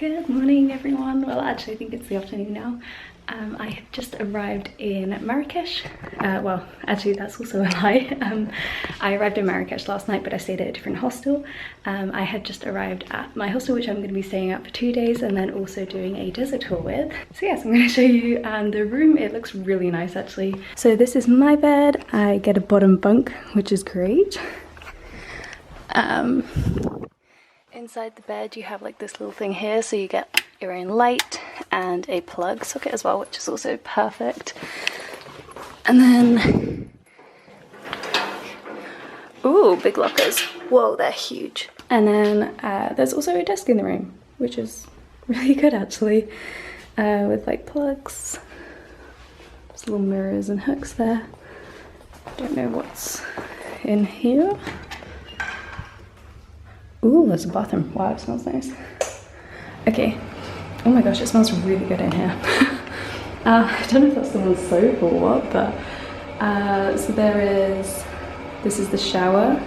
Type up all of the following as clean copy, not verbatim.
Good morning everyone. Well, actually I think it's the afternoon now. I have just arrived in Marrakesh. Well, actually that's also a lie. I arrived in Marrakesh last night, but I stayed at a different hostel. I had just arrived at my hostel, which I'm going to be staying at for 2 days, and then also doing a desert tour with. So yes, I'm going to show you the room. It looks really nice actually. So this is my bed. I get a bottom bunk, which is great. Inside the bed you have like this little thing here, so you get your own light and a plug socket as well, which is also perfect. And then, ooh, big lockers. Whoa, they're huge. And then there's also a desk in the room, which is really good actually, with like plugs. There's little mirrors and hooks there. Don't know what's in here. Ooh, there's a bathroom. Wow, it smells nice. Okay. Oh my gosh, it smells really good in here. I don't know if that's the one soap or what, but so this is the shower.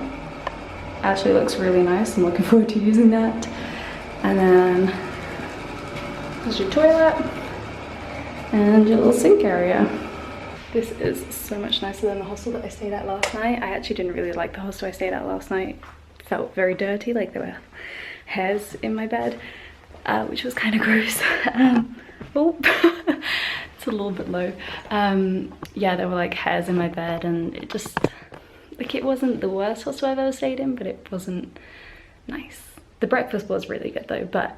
Actually looks really nice. I'm looking forward to using that. And then there's your toilet and your little sink area. This is so much nicer than the hostel that I stayed at last night. I actually didn't really like the hostel I stayed at last night. Felt very dirty, like there were hairs in my bed, which was kind of gross. Oh, it's a little bit low. Yeah, there were like hairs in my bed, and it just, like, it wasn't the worst hostel I've ever stayed in, but it wasn't nice. The breakfast was really good though, but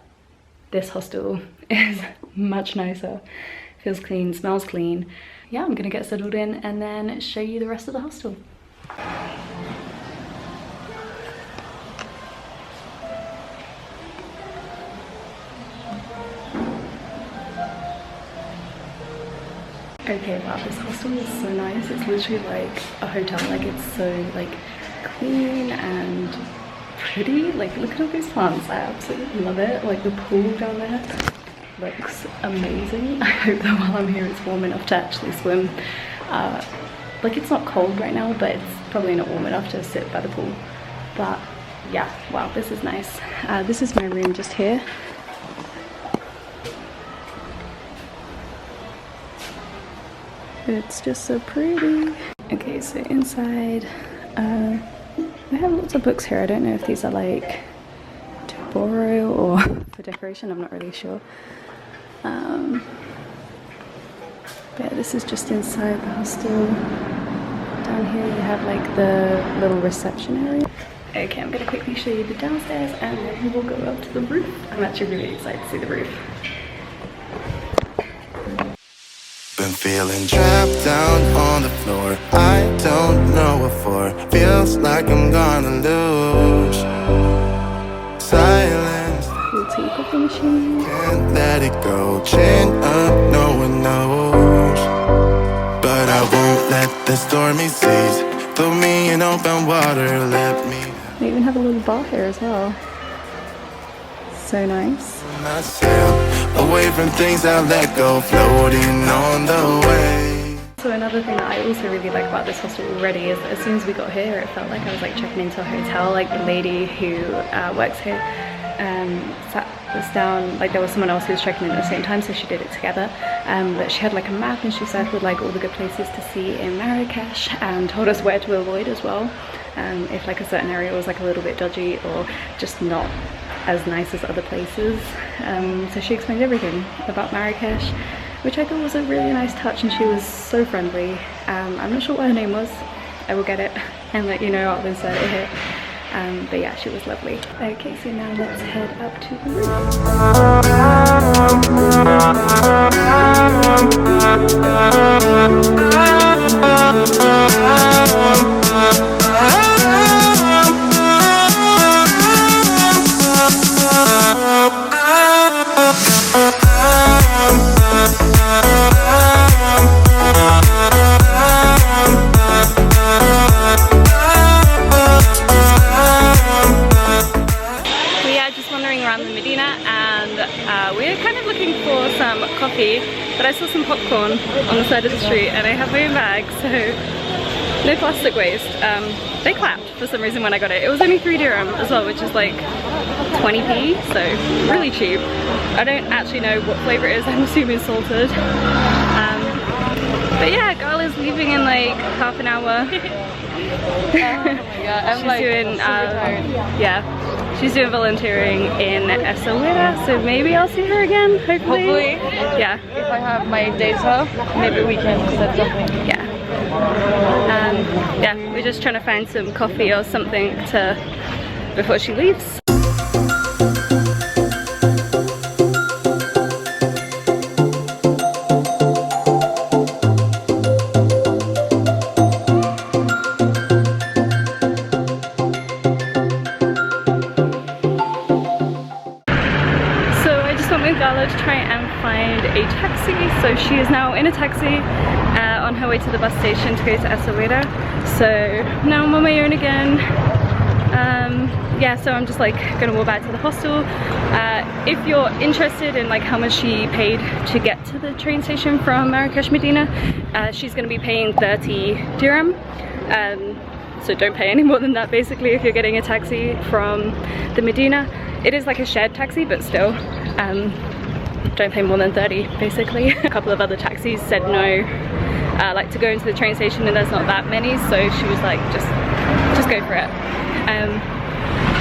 this hostel is much nicer. Feels clean, smells clean. Yeah, I'm gonna get settled in and then show you the rest of the hostel. Okay, wow, this hostel is so nice. It's literally like a hotel. Like, it's so like clean and pretty. Like, look at all these plants. I absolutely love it. Like, the pool down there looks amazing. I hope that while I'm here it's warm enough to actually swim. Like, it's not cold right now, but it's probably not warm enough to sit by the pool. But yeah, wow, this is nice. This is my room just here. It's just so pretty. Okay, so inside, I have lots of books here. I don't know if these are like to borrow or for decoration, I'm not really sure. But yeah, this is just inside the hostel. Down here you have like the little reception area. Okay, I'm gonna quickly show you the downstairs and then we will go up to the roof. I'm actually really excited to see the roof. Been feeling trapped down on the floor. I don't know what for. Feels like I'm gonna lose. Silence. Cool tea coffee machine. Can't let it go. Chain up, no one knows. But I won't let the stormy seas throw me in open water. Let me. They even have a little bar here as well. So nice. I sail away from things I let go, floating on the way. So another thing that I also really like about this hostel already is that as soon as we got here, it felt like I was like checking into a hotel. Like, the lady who works here sat us down, like there was someone else who was checking in at the same time, so she did it together. But she had like a map and she circled like all the good places to see in Marrakesh and told us where to avoid as well. If like a certain area was like a little bit dodgy or just not as nice as other places. So she explained everything about Marrakesh, which I thought was a really nice touch, and she was so friendly. I'm not sure what her name was. I will get it and let you know. I'll insert it here. But yeah, she was lovely. Okay, so now let's head up to the coffee, but I saw some popcorn on the side of the street and I have my own bag, so no plastic waste. They clapped for some reason when I got it. It was only 3 dirham as well, which is like 20p, so really cheap. I don't actually know what flavour it is, I'm assuming salted. But yeah, girl is leaving in like half an hour. Oh my god, I'm She's doing, yeah, she's doing volunteering in Essaouira, so maybe I'll see her again, hopefully. Yeah. If I have my days off, maybe we can set something. Yeah. Yeah, we're just trying to find some coffee or something before she leaves. To try and find a taxi, so she is now in a taxi on her way to the bus station to go to Essaouira. So now I'm on my own again. Yeah, so I'm just like gonna walk back to the hostel. If you're interested in like how much she paid to get to the train station from Marrakesh Medina, she's gonna be paying 30 dirham. So don't pay any more than that basically if you're getting a taxi from the Medina. It is like a shared taxi, but still don't pay more than 30 basically. A couple of other taxis said no, like to go into the train station, and there's not that many, so she was like just go for it.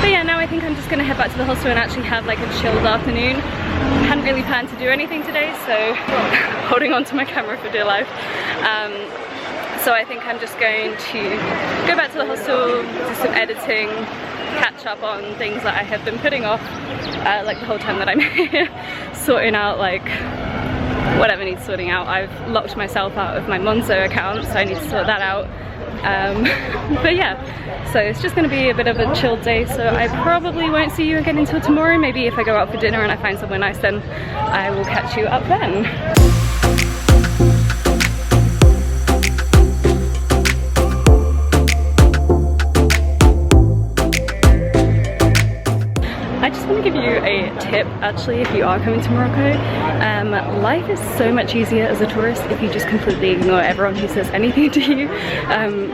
But yeah, now I think I'm just gonna head back to the hostel and actually have like a chilled afternoon. I hadn't really planned to do anything today, so holding on to my camera for dear life. So I think I'm just going to go back to the hostel, do some editing, catch up on things that I have been putting off like the whole time that I'm here, sorting out like whatever needs sorting out. I've locked myself out of my Monzo account, so I need to sort that out. But yeah, so it's just going to be a bit of a chilled day, so I probably won't see you again until tomorrow. Maybe if I go out for dinner and I find somewhere nice, then I will catch you up then. I just want to give you a tip actually if you are coming to Morocco. Life is so much easier as a tourist if you just completely ignore everyone who says anything to you,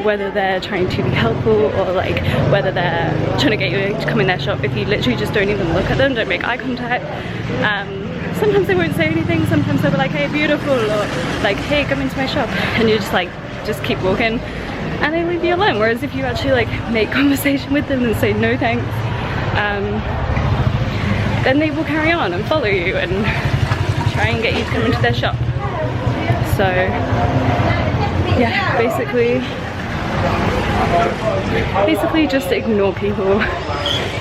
whether they're trying to be helpful or like whether they're trying to get you to come in their shop. If you literally just don't even look at them, don't make eye contact. Sometimes they won't say anything, sometimes they'll be like, hey, beautiful, or like, hey, come into my shop, and you're just like, just keep walking and they leave you alone. Whereas if you actually like make conversation with them and say no thanks, then they will carry on and follow you and try and get you to come into their shop. So yeah, basically just ignore people.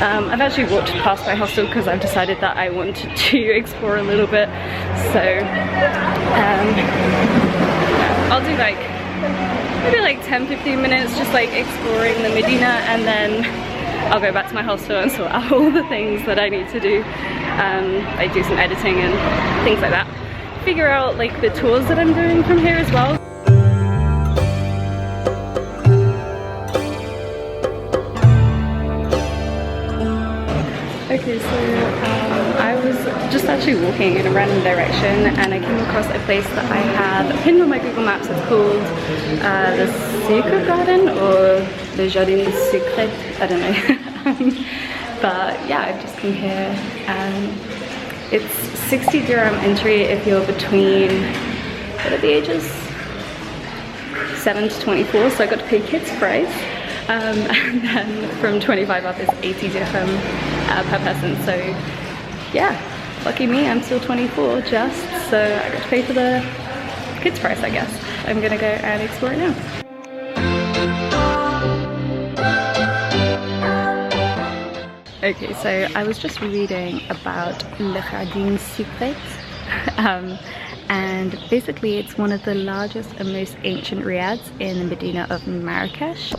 I've actually walked past my hostel because I've decided that I wanted to explore a little bit, so I'll do like maybe like 10-15 minutes just like exploring the Medina, and then I'll go back to my hostel and sort out all the things that I need to do. Like do some editing and things like that. Figure out like the tours that I'm doing from here as well. Okay, so I was just actually walking in a random direction and I came across a place that I have pinned on my Google Maps. It's called the Secret Garden or the Jardin Secret, I don't know. But yeah, I've just come here and it's 60 dirham entry if you're between, what are the ages? 7 to 24, so I got to pay kids price. And then from 25 up is 80 dirham per person, so yeah, lucky me, I'm still 24 just, so I got to pay for the kids price, I guess. I'm gonna go and explore it now. Okay, so I was just reading about Le Jardin Secret, and basically it's one of the largest and most ancient riads in the Medina of Marrakesh.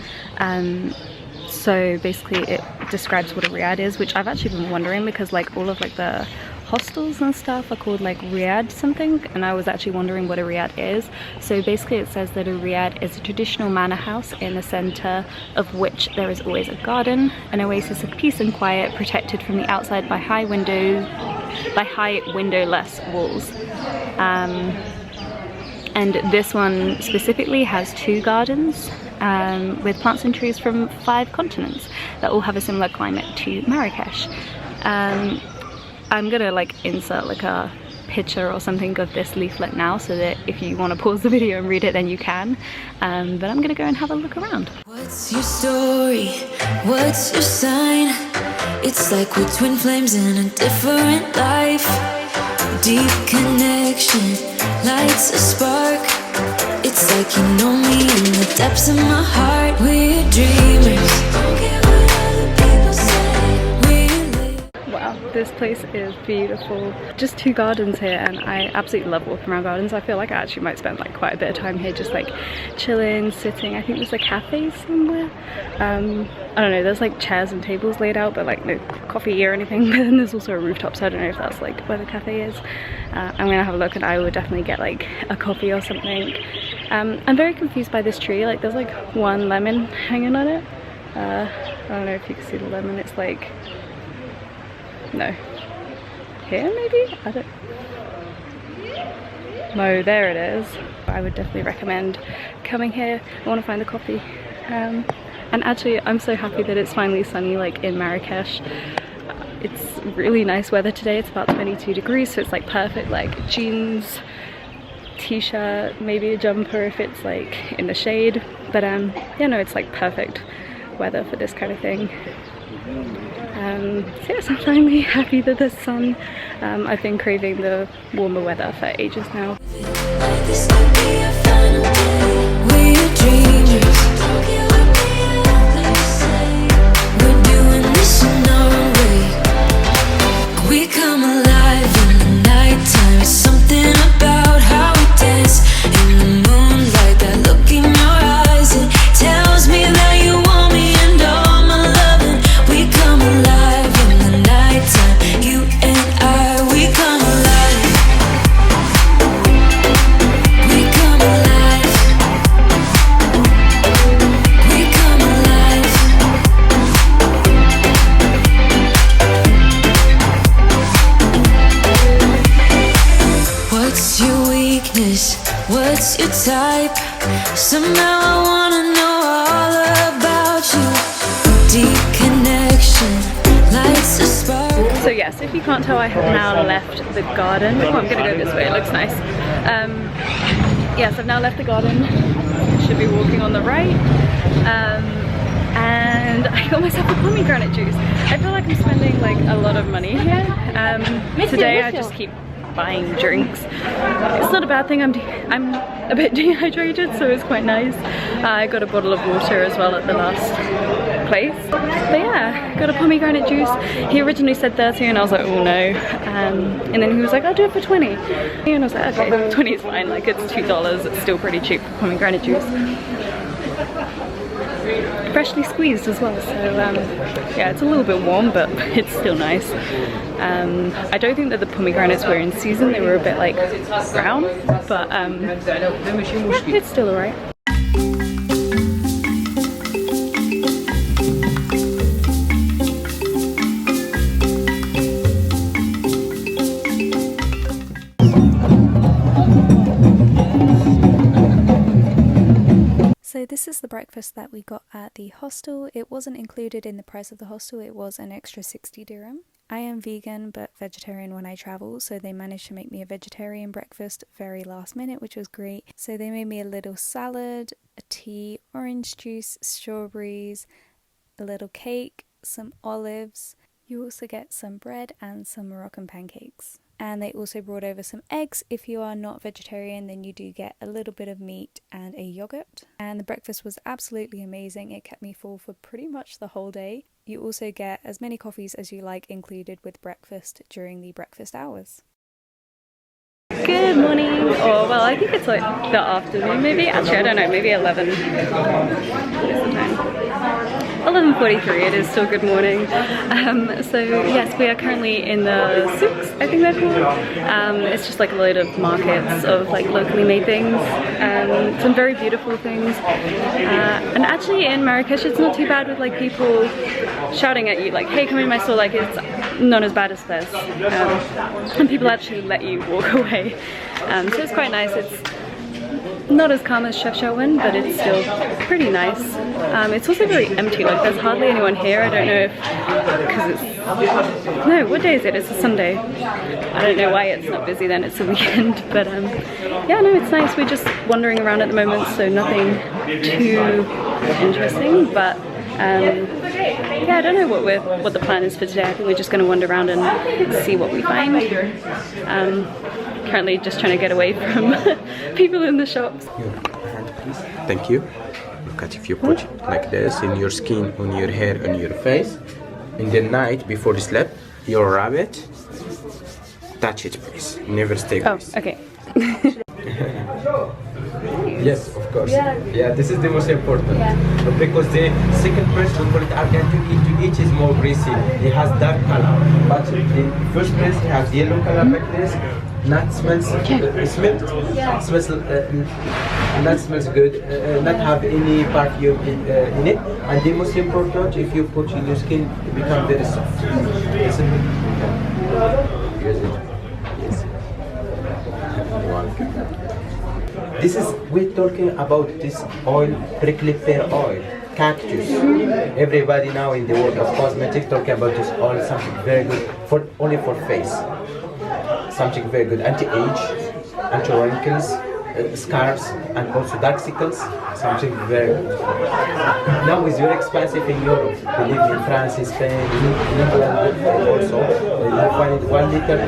So basically it describes what a riad is, which I've actually been wondering because like all of like the hostels and stuff are called like riad something, and I was actually wondering what a riad is. So basically it says that a riad is a traditional manor house in the center of which there is always a garden, an oasis of peace and quiet, protected from the outside by high windowless walls. And this one specifically has 2 gardens with plants and trees from 5 continents that all have a similar climate to Marrakesh. I'm gonna like insert like a picture or something of this leaflet now, so that if you want to pause the video and read it, then you can. But I'm gonna go and have a look around. What's your story? What's your sign? It's like we're twin flames in a different life. Deep connection lights a spark. It's like you know me in the depths of my heart. We're dreamers. Don't care what other people say. We live. Wow, this place is beautiful. Just 2 gardens here, and I absolutely love walking around gardens. I feel like I actually might spend like quite a bit of time here, just like chilling, sitting. I think there's a cafe somewhere. I don't know, there's like chairs and tables laid out, but like no coffee or anything. But then there's also a rooftop, so I don't know if that's like where the cafe is. I'm gonna have a look, and I would definitely get like a coffee or something. I'm very confused by this tree. Like there's like 1 lemon hanging on it. I don't know if you can see the lemon. It's like, no, here maybe? I don't, no, there it is. I would definitely recommend coming here. I want to find the coffee. And actually I'm so happy that it's finally sunny like in Marrakesh. It's really nice weather today. It's about 22 degrees, so it's like perfect, like jeans, t-shirt, maybe a jumper if it's like in the shade. But yeah, no, it's like perfect weather for this kind of thing. So yes, I'm finally happy that there's sun. I've been craving the warmer weather for ages now. This could be a final day. We're dreamers. Don't care what the others say. We're doing this in our way. We come alive in the nighttime. It's something about how we dance in the moonlight. That look in your eyes, it tells me that you want me and all my loving. We come alive in the nighttime. You and I, we come alive. We come alive. We come alive. What's your weakness? What's your type? Somehow I wanna know all about you. Deep connection lights a spark. So yes, if you can't tell, I have now left the garden. Oh, I'm gonna go this way, it looks nice. Yes, I've now left the garden. Should be walking on the right. And I got myself a pomegranate juice. I feel like I'm spending like a lot of money here. Today I just keep buying drinks. It's not a bad thing. I'm a bit dehydrated, so it's quite nice. I got a bottle of water as well at the last place. But yeah, got a pomegranate juice. He originally said 30 and I was like, oh no. And then he was like, I'll do it for 20. And I was like, okay, 20 is fine. Like it's $2. It's still pretty cheap for pomegranate juice. Freshly squeezed as well, so yeah, it's a little bit warm, but it's still nice. I don't think that the pomegranates were in season. They were a bit like brown, but yeah, it's still alright. So this is the breakfast that we got at the hostel. It wasn't included in the price of the hostel, it was an extra 60 dirham. I am vegan but vegetarian when I travel, so they managed to make me a vegetarian breakfast very last minute, which was great. So they made me a little salad, a tea, orange juice, strawberries, a little cake, some olives. You also get some bread and some Moroccan pancakes. And they also brought over some eggs. If you are not vegetarian, then you do get a little bit of meat and a yogurt. And the breakfast was absolutely amazing. It kept me full for pretty much the whole day. You also get as many coffees as you like included with breakfast during the breakfast hours. Good morning, or well, I think it's like the afternoon maybe. Actually, I don't know, maybe 11. What is the time? 11:43, it is still good morning. So yes, we are currently in the Souks, I think they're called. It's just like a load of markets of like locally made things, some very beautiful things. And actually in Marrakesh it's not too bad with like people shouting at you like, hey, come in my store, like it's not as bad as this. And people actually let you walk away. So it's quite nice. It's not as calm as Chef Shelwyn, but it's still pretty nice. It's also very empty, like there's hardly anyone here. I don't know if, because it's, no, what day is it? It's a Sunday. I don't know why it's not busy then, it's a weekend, but yeah, no, it's nice. We're just wandering around at the moment, so nothing too interesting, but yeah, I don't know what the plan is for today. I think we're just going to wander around and see what we find. Currently just trying to get away from people in the shops. Your hand, please. Thank you. Look at if you put it like this in your skin, on your hair, on your face. In the night before you sleep, your rabbit, touch it please. Never stay Oh, with okay. Yes, of course. Yeah, this is the most important. Because the second person, we call it argan to each is more greasy. It has dark color. But the first place it has yellow color like this. Nut smells, nut smells good. Not have any perfume in it. And the most important, if you put in your skin, it becomes very soft. Use it. Yes. This is, we're talking about this oil, prickly pear oil, cactus. Everybody now in the world of cosmetics talking about this oil, something very good for only for face. Something very good, anti-age, anti-wrinkles, scars, and also dark circles. Something very good. Now it's very expensive in Europe. We live in France, in Spain, in England also. You find it 1 liter,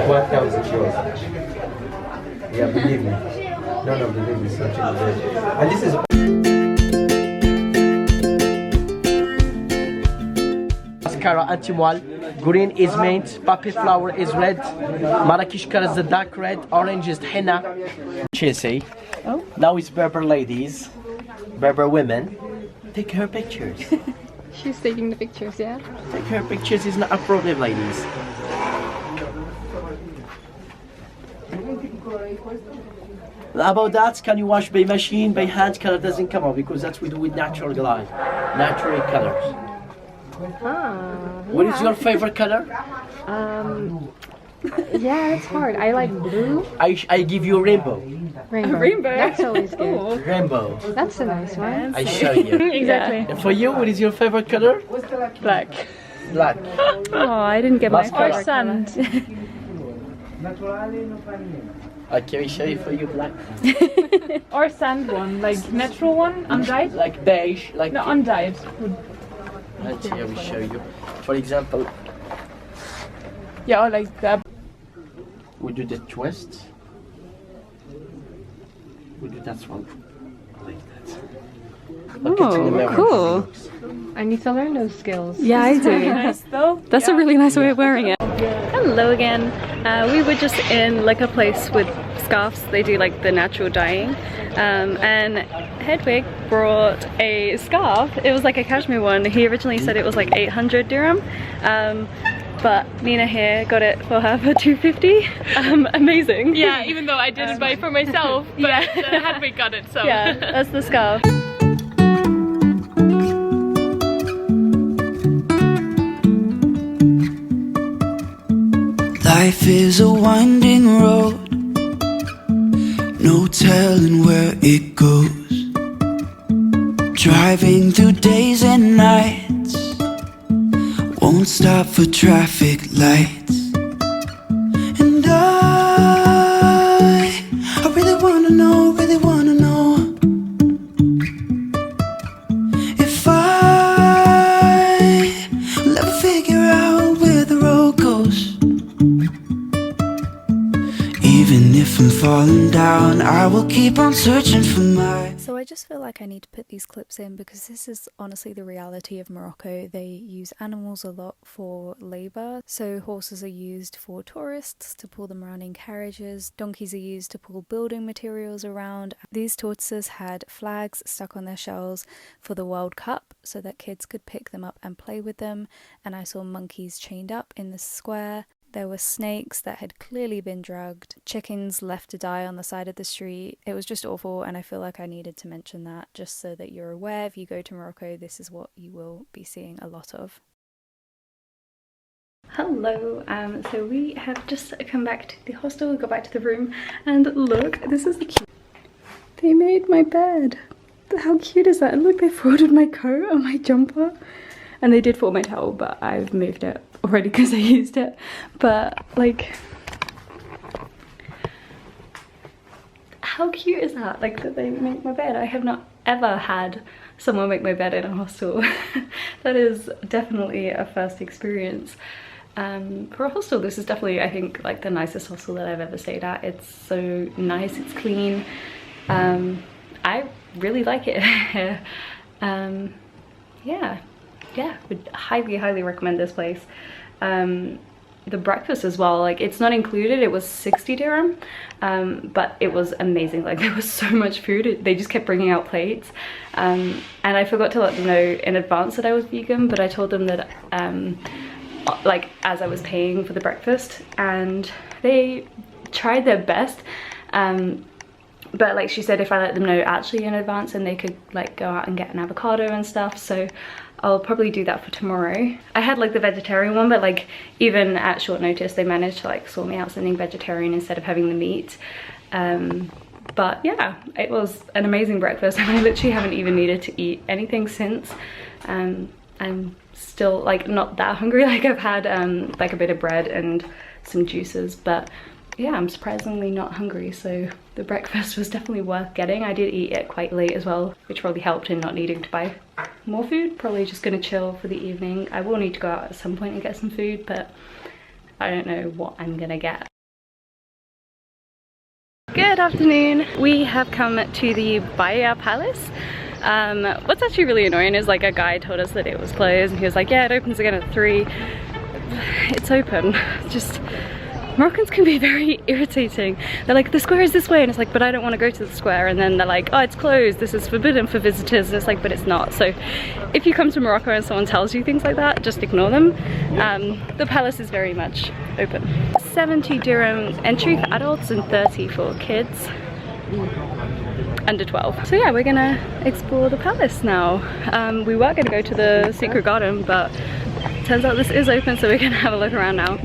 1,000 euros. Yeah, believe me. No, believe me, something very good. And this is mascara anti-moile. Green is mint, poppy flower is red, Marrakesh color is the dark red, orange is henna. Chelsea. Oh. Now it's Berber ladies, Berber women. Take her pictures. She's taking the pictures, yeah? Take her pictures is not a problem, ladies. About that, can you wash by machine, by hand? Color doesn't come out because that's we do with natural glide, natural colors. What is your favorite color? Yeah, it's hard. I like blue. I give you rainbow. Rainbow. That's always good. Oh. Rainbow. That's a nice one. I show you. Exactly. And for you, what is your favorite color? Black. Black. Oh, I didn't get my Mascara. favorite sand. Okay, I show you for you black. Or sand one, like natural one, undyed? Like beige, like. No, undyed. Let's see, I will show you. For example, Yeah, or like that. we do the twist. We do that one. Like that. Look at the mirror. Cool. I need to learn those skills. Yeah, I do. Nice though. That's a really nice way of wearing it. Hello again. We were just in like a place with scarves. They do like the natural dyeing. And Hedwig brought a scarf. It was like a cashmere one. He originally said it was like 800 dirham. But Nina here got it for her for 250. Amazing. Yeah, even though I didn't buy it for myself, but Hedwig got it, so. Yeah, that's the scarf. Life is a winding road, no telling where it goes. Driving through days and nights, won't stop for traffic lights. And I really wanna know, if I will ever figure out where the road goes. Even if I'm falling down, I will keep on searching for my. So I just feel like I need to put these clips in because this is honestly the reality of Morocco. They use animals a lot for labour. So horses are used for tourists to pull them around in carriages. Donkeys are used to pull building materials around. These tortoises had flags stuck on their shells for the World Cup so that kids could pick them up and play with them. And I saw monkeys chained up in the square. There were snakes that had clearly been drugged, chickens left to die on the side of the street. It was just awful, and I feel like I needed to mention that just so that you're aware. If you go to Morocco, this is what you will be seeing a lot of. Hello, so we have just come back to the hostel. We got back to the room, and look, this is the cute. They made my bed. How cute is that? And look, they folded my coat and my jumper. And they did fold my towel, but I've moved it already because I used it. But like, how cute is that? Like that they make my bed. I have not ever had someone make my bed in a hostel. That is definitely a first experience. For a hostel, this is definitely, I think, like the nicest hostel that I've ever stayed at. It's so nice, it's clean. I really like it here. Yeah, would highly recommend this place. The breakfast as well, like it's not included, it was 60 dirham, but it was amazing. Like there was so much food, they just kept bringing out plates, and I forgot to let them know in advance that I was vegan, but I told them that like as I was paying for the breakfast, and they tried their best, but like she said if I let them know actually in advance, and they could like go out and get an avocado and stuff. So I'll probably do that for tomorrow. I had like the vegetarian one, but like even at short notice they managed to like sort me out something vegetarian instead of having the meat. But yeah, it was an amazing breakfast, and I literally haven't even needed to eat anything since. I'm still like not that hungry. Like I've had like a bit of bread and some juices, but yeah, I'm surprisingly not hungry, so the breakfast was definitely worth getting. I did eat it quite late as well, which probably helped in not needing to buy more food. Probably just gonna chill for the evening. I will need to go out at some point and get some food, but I don't know what I'm gonna get. Good afternoon. We have come to the Bahia Palace. What's actually really annoying is like a guy told us that it was closed, and he was like, yeah, it opens again at 3. It's open. Just Moroccans can be very irritating. They're like, the square is this way, and it's like, but I don't want to go to the square. And then they're like, oh, it's closed, this is forbidden for visitors, and it's like, but it's not. So if you come to Morocco and someone tells you things like that, just ignore them. The palace is very much open. 70 dirham entry for adults and 30 for kids under 12. So yeah, we're gonna explore the palace now. We were gonna go to the secret garden, but turns out this is open, so we're gonna have a look around now.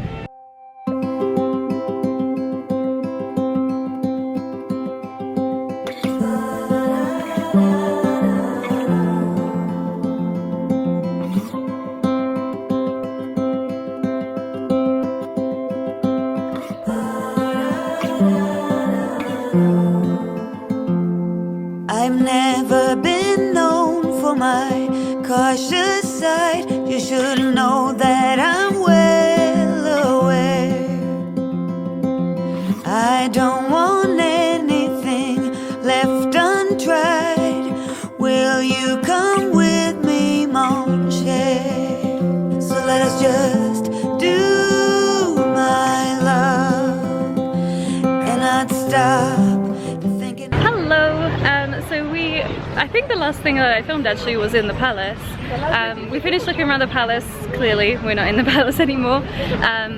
I've never been known for my cautious side. You should know that I'm well aware. I don't want anything left untried. Will you come with me, mon cher? So let us just do my love and not stop. So I think the last thing that I filmed actually was in the palace. We finished looking around the palace. Clearly we're not in the palace anymore. I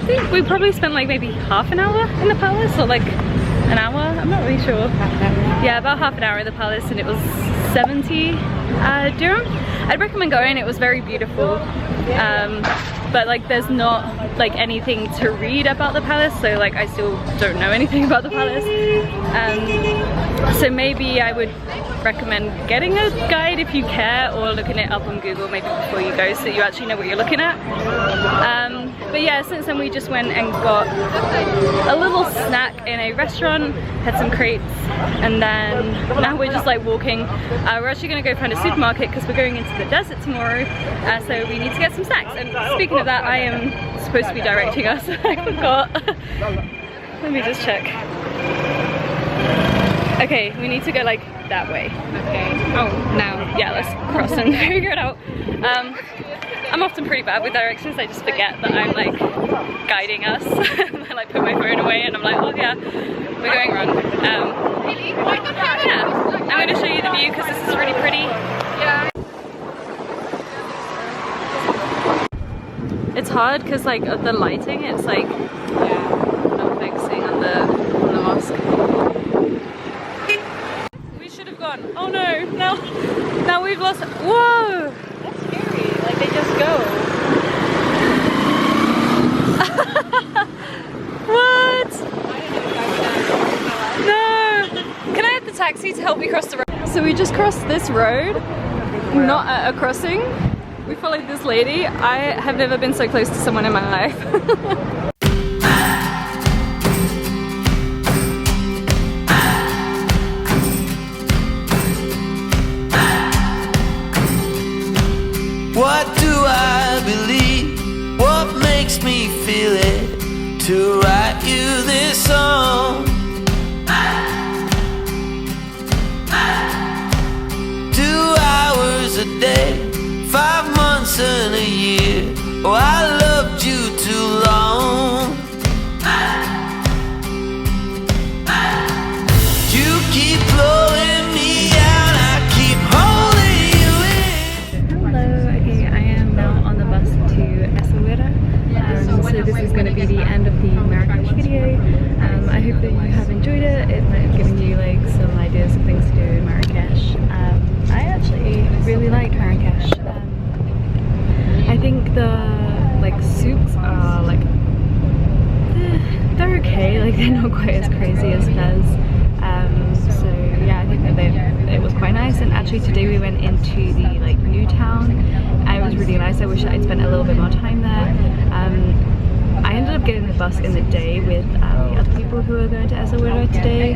think we probably spent like maybe half an hour in the palace, or like an hour, I'm not really sure. Yeah, about half an hour in the palace, and it was 70 dirham. I'd recommend going. It was very beautiful, but like there's not like anything to read about the palace, so like I still don't know anything about the palace. So maybe I would recommend getting a guide if you care, or looking it up on Google maybe before you go, so you actually know what you're looking at. But yeah, since then we just went and got a little snack in a restaurant, had some crepes, and then now we're just like walking. We're actually going to go find a supermarket because we're going into the desert tomorrow, so we need to get some snacks. And speaking of that, I am supposed to be directing us. I forgot. Let me just check. Okay, we need to go like that way. Okay. Oh, now. Yeah, let's cross and figure it out. I'm often pretty bad with directions. I just forget that I'm like guiding us. I like put my phone away and I'm like, oh yeah, we're going wrong. Yeah, I'm going to show you the view because this is really pretty. Yeah. It's hard because like of the lighting, it's like not focusing on the mosque. We should have gone. Oh no, no, now we've lost. Whoa, that's scary. Like they just go. What? No. taxi to help me cross the road. So we just crossed this road, not at a crossing. We followed this lady. I have never been so close to someone in my life. What do I believe? What makes me feel it to write you this song? 2 hours a day, 5 months and a year. Oh, I loved you too long. You keep blowing me out, I keep holding you in. Hello, okay, I am now on the bus to Essaouira. So this is going to be the end of the Marrakesh video. I hope that you have enjoyed it. It might have given you like some ideas of things to do in Marrakesh. I actually really liked Marrakesh. I think the like souks are like they're okay. Like they're not quite as crazy as Fez. So yeah, I think that it was quite nice. And actually today we went into the like new town. It was really nice. I wish I'd spent a little bit more time there. I ended up getting the bus in the day with the other people who are going to Essaouira today,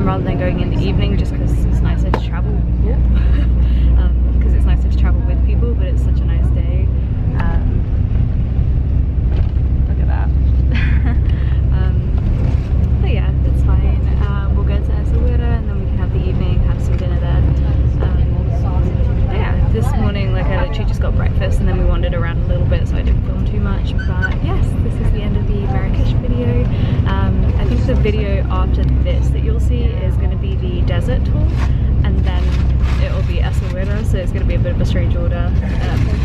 rather than going in the evening, just because it's nicer to travel. Because it's nicer to travel with people, but it's such a nice day. Look at that. But yeah, it's fine. We'll go to Essaouira and then we can have the evening, have some dinner there. Yeah, this morning like I literally just got breakfast and then we wandered around a little bit, so I didn't film too much. But yes, this is the end of the Marrakesh video. I think the video after this that you'll see is going to be the desert tour, and then it'll be Essaouira, so it's going to be a bit of a strange order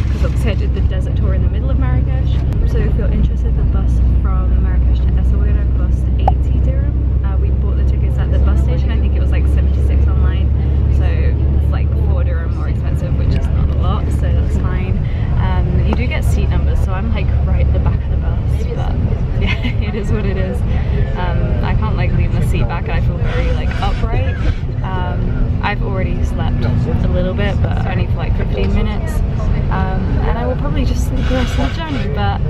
because obviously I did the desert tour in the middle of Marrakesh. So if you're interested, the bus from Marrakesh to Essaouira cost 80 dirham. We bought the tickets at the bus station. I think it was like 76 online, so it's like 4 dirham more expensive, which is not a lot, so that's fine. You do get seat numbers, so I'm like right at the back of the bus, but yeah, it is what it is. I can't like lean the seat back and I feel very like upright. I've already slept a little bit, but only for like 15 minutes, and I will probably just sleep the rest of the journey. But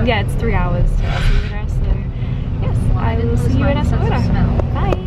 yeah, it's 3 hours to Essaouira, so yes, I will see you in Essaouira. Bye!